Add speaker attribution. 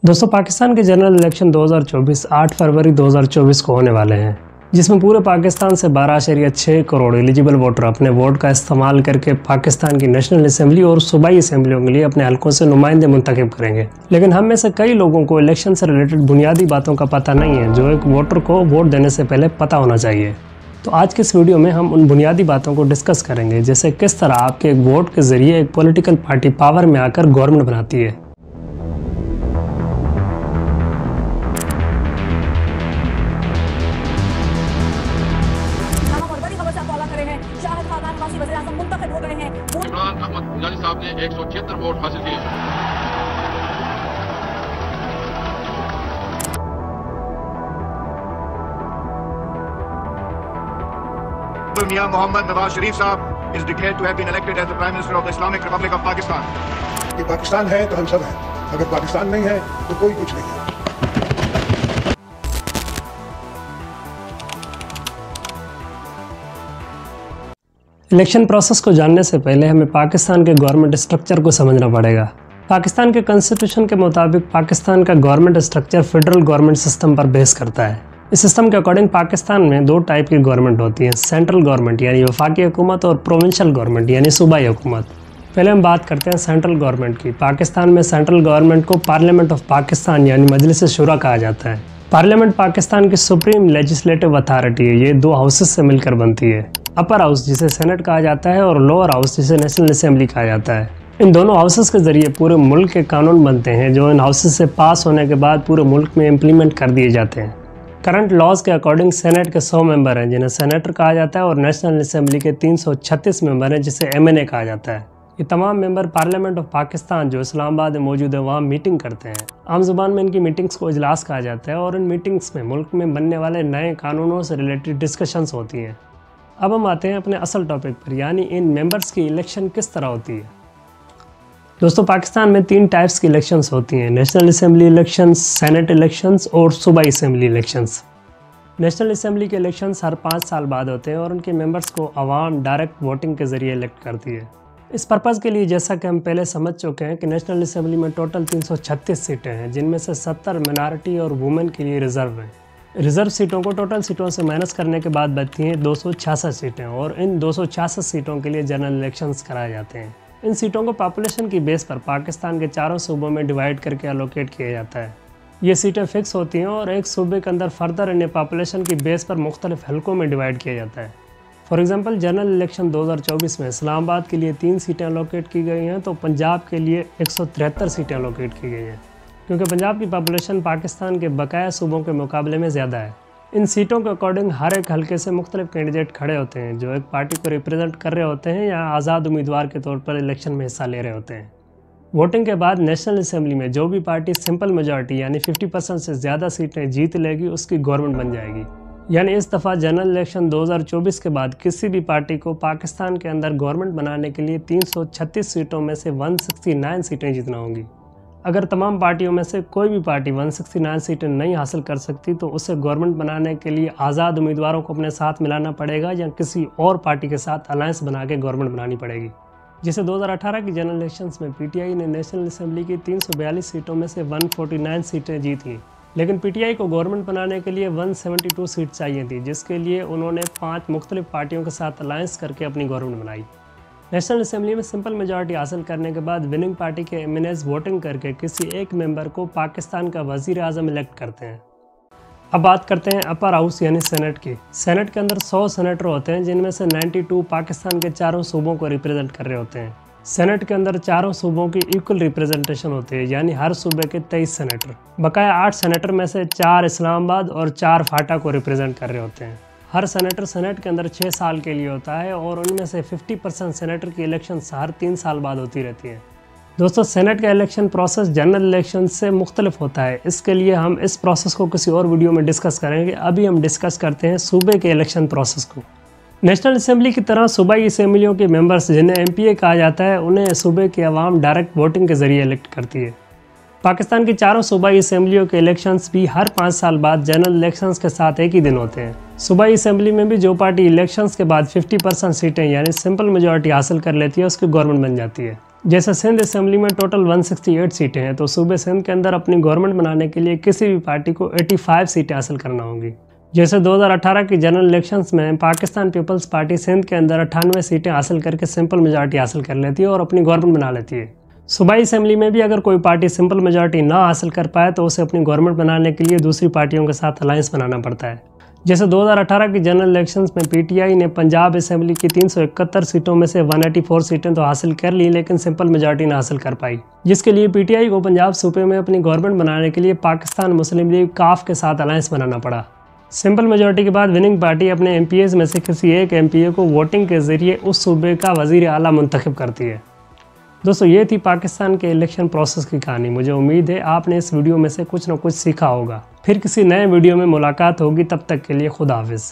Speaker 1: दोस्तों, पाकिस्तान के general election 2024 8 फरवरी 2024 को होने वाले हैं, जिसमें पूरे पाकिस्तान से 12.6 करोड़ एलिजिबल वोटर अपने वोट का इस्तेमाल करके पाकिस्तान की नेशनल असेंबली और सूबाई असेंबलियों के लिए अपने हलकों से नुमाइंदे मुंतखब करेंगे। लेकिन हम में से कई लोगों को इलेक्शन से रिलेटेड बुनियादी बातों का पता नहीं है, जो एक वोटर को वोट देने से पहले पता होना चाहिए। तो आज के इस वीडियो में हम उन बुनियादी बातों को डिस्कस करेंगे, जैसे किस तरह आपके एक वोट के जरिए एक पॉलिटिकल पार्टी पावर में आकर गवर्नमेंट बनाती है।
Speaker 2: इमरान अहमद निजामी साहब ने 176 वोट हासिल किए।
Speaker 3: Mian Mohammad Nawaz Sharif साहब is declared to have been elected as the Prime Minister of the Islamic Republic of Pakistan.
Speaker 4: कि पाकिस्तान है तो हम सब हैं, अगर पाकिस्तान नहीं है तो कोई कुछ नहीं है।
Speaker 1: इलेक्शन प्रोसेस को जानने से पहले हमें पाकिस्तान के गवर्नमेंट स्ट्रक्चर को समझना पड़ेगा। पाकिस्तान के कॉन्स्टिट्यूशन के मुताबिक पाकिस्तान का government structure federal government system पर बेस करता है। इस सिस्टम के अकॉर्डिंग पाकिस्तान में दो टाइप की गवर्नमेंट होती है, सेंट्रल गवर्नमेंट यानी वफाकी हुकूमत और प्रोविंशियल गवर्नमेंट यानी सूबाई हुकूमत। पहले हम बात करते हैं सेंट्रल गवर्नमेंट की। पाकिस्तान में सेंट्रल गवर्नमेंट को पार्लियामेंट ऑफ पाकिस्तान यानी मजलिस शुरा कहा जाता है। पार्लियामेंट पाकिस्तान की सुप्रीम लेजिस्लेटिव अथॉरिटी है। ये दो हाउसेस से मिलकर बनती है, अपर हाउस जिसे सेनेट कहा जाता है और लोअर हाउस जिसे नेशनल असेंबली कहा जाता है। इन दोनों हाउसेस के जरिए पूरे मुल्क के कानून बनते हैं, जो इन हाउसेस से पास होने के बाद पूरे मुल्क में इम्प्लीमेंट कर दिए जाते हैं। करंट लॉज के अकॉर्डिंग सेनेट के 100 मेंबर हैं, जिन्हें सेनेटर कहा जाता है, और नेशनल असेंबली के 336 मेंबर हैं, जिसे MNA कहा जाता है। ये तमाम मेंबर पार्लियामेंट ऑफ पाकिस्तान जो इस्लामाबाद में मौजूद है, वहाँ मीटिंग करते हैं। आम जुबान में इनकी मीटिंग्स को इजलास कहा जाता है, और इन मीटिंग्स में मुल्क में बनने वाले नए कानूनों से रिलेटेड डिस्कशंस होती हैं। अब हम आते हैं अपने असल टॉपिक पर, यानी इन मेंबर्स की इलेक्शन किस तरह होती है। दोस्तों, पाकिस्तान में 3 टाइप्स की इलेक्शंस होती हैं: national assembly elections, senate elections और सूबाई असेंबली इलेक्शंस। नेशनल असेंबली के इलेक्शंस हर 5 साल बाद होते हैं और उनके मेंबर्स को अवाम डायरेक्ट वोटिंग के जरिए इलेक्ट करती है। इस पर्पज़ के लिए, जैसा कि हम पहले समझ चुके हैं, कि नेशनल असेंबली में टोटल 336 सीटें हैं, जिनमें से 70 मिनॉरिटी और वुमेन के लिए रिजर्व हैं। रिजर्व सीटों को टोटल सीटों से माइनस करने के बाद बचती हैं 266 सीटें, और इन 266 सीटों के लिए जनरल इलेक्शंस कराए जाते हैं। इन सीटों को पॉपुलेशन की बेस पर पाकिस्तान के 4 सूबों में डिवाइड करके एलोकेट किया जाता है। ये सीटें फिक्स होती हैं और एक सूबे के अंदर फर्दर इन्हें पॉपुलेशन की बेस पर मुख्तलिफ हलकों में डिवाइड किया जाता है। फॉर एग्जांपल, जनरल इलेक्शन 2024 में इस्लामाबाद के लिए 3 सीटें एलोकेट की गई हैं, तो पंजाब के लिए 173 सीटें एलोकेट की गई हैं, क्योंकि पंजाब की पॉपुलेशन पाकिस्तान के बकाया सूबों के मुकाबले में ज़्यादा है। इन सीटों के अकॉर्डिंग हर एक हलके से मुख्तलिफ कैंडिडेट खड़े होते हैं, जो एक पार्टी को रिप्रेजेंट कर रहे होते हैं या आज़ाद उम्मीदवार के तौर पर इलेक्शन में हिस्सा ले रहे होते हैं। वोटिंग के बाद नेशनल असेंबली में जो भी पार्टी सिंपल मेजॉरिटी यानी 50% से ज़्यादा सीटें जीत लेगी, उसकी गवर्नमेंट बन जाएगी। यानी इस दफ़ा जनरल इलेक्शन 2024 के बाद किसी भी पार्टी को पाकिस्तान के अंदर गवर्नमेंट बनाने के लिए 336 सीटों में से 169 सीटें जीतना होंगी। अगर तमाम पार्टियों में से कोई भी पार्टी 169 सीटें नहीं हासिल कर सकती, तो उसे गवर्नमेंट बनाने के लिए आज़ाद उम्मीदवारों को अपने साथ मिलाना पड़ेगा या किसी और पार्टी के साथ अलायंस बना के गवर्नमेंट बनानी पड़ेगी। जैसे 2018 की जनरल इलेक्शंस में PTI ने नेशनल असेंबली की 342 सीटों में से 149 सीटें जीती, लेकिन PTI को गवर्नमेंट बनाने के लिए 172 सीट चाहिए थी, जिसके लिए उन्होंने 5 मुख्तलिफ पार्टियों के साथ अलायंस करके अपनी गवर्नमेंट बनाई। नेशनल असेंबली में सिंपल मेजॉरिटी हासिल करने के बाद विनिंग पार्टी के MNAs वोटिंग करके किसी एक मेंबर को पाकिस्तान का वज़ीर आज़म इलेक्ट करते हैं। अब बात करते हैं अपर हाउस यानी सेनेट की। सेनेट के अंदर 100 सेनेटर होते हैं, जिनमें से 92 पाकिस्तान के 4 सूबों को रिप्रेजेंट कर रहे होते हैं। सेनेट के अंदर 4 सूबों की इक्वल रिप्रेजेंटेशन होती है, यानी हर सूबे के 23 सेनेटर। बकाया 8 सेनेटर में से 4 इस्लामाबाद और 4 फाटा को रिप्रेजेंट कर रहे होते हैं। हर सेनेटर सेनेट के अंदर 6 साल के लिए होता है, और उनमें से 50% सेनेटर की इलेक्शन हर 3 साल बाद होती रहती है। दोस्तों, सेनेट का इलेक्शन प्रोसेस जनरल इलेक्शन से मुख्तलिफ होता है। इसके लिए हम इस प्रोसेस को किसी और वीडियो में डिस्कस करेंगे। अभी हम डिस्कस करते हैं सूबे के इलेक्शन प्रोसेस को। नेशनल असेंबली की तरह सूबाई असेंबलियों के मेंबर्स, जिन्हें MPA कहा जाता है, उन्हें सूबे की आवाम डायरेक्ट वोटिंग के जरिए इलेक्ट करती है। पाकिस्तान की 4 सूबाई असेंबलियों के इलेक्शंस भी हर 5 साल बाद जनरल इलेक्शंस के साथ एक ही दिन होते हैं। सूबाई असेंबली में भी जो पार्टी इलेक्शंस के बाद 50% सीटें यानी सिंपल मेजॉरिटी हासिल कर लेती है, उसकी गवर्नमेंट बन जाती है। जैसे सिंध असेंबली में टोटल 168 सीटें हैं, तो सूबे सिंध के अंदर अपनी गवर्नमेंट बनाने के लिए किसी भी पार्टी को 85 सीटें हासिल करना होंगी। जैसे 2018 की जनरल इलेक्शंस में पाकिस्तान पीपल्स पार्टी सिंध के अंदर 98 सीटें हासिल करके सिंपल मेजॉरिटी हासिल कर लेती है और अपनी गवर्नमेंट बना लेती है। सूबाई असेंबली में भी अगर कोई पार्टी सिंपल मेजॉरिटी ना हासिल कर पाए तो उसे अपनी गवर्नमेंट बनाने के लिए दूसरी पार्टियों के साथ अलायंस बनाना पड़ता है। जैसे 2018 की जनरल इलेक्शंस में पीटीआई ने पंजाब असेंबली की 371 सीटों में से 184 सीटें तो हासिल कर ली, लेकिन सिंपल मेजॉरिटी ना हासिल कर पाई, जिसके लिए पीटीआई को पंजाब सूबे में अपनी गवर्नमेंट बनाने के लिए पाकिस्तान मुस्लिम लीग काफ के साथ अलायंस बनाना पड़ा। सिंपल मेजॉरिटी के बाद विनिंग पार्टी अपने एमपीएस में से किसी एक एमपीए को वोटिंग के जरिए उस सूबे का वजीर आला मुंतखब करती है। दोस्तों, ये थी पाकिस्तान के इलेक्शन प्रोसेस की कहानी। मुझे उम्मीद है आपने इस वीडियो में से कुछ न कुछ सीखा होगा। फिर किसी नए वीडियो में मुलाकात होगी, तब तक के लिए खुदा हाफिज़।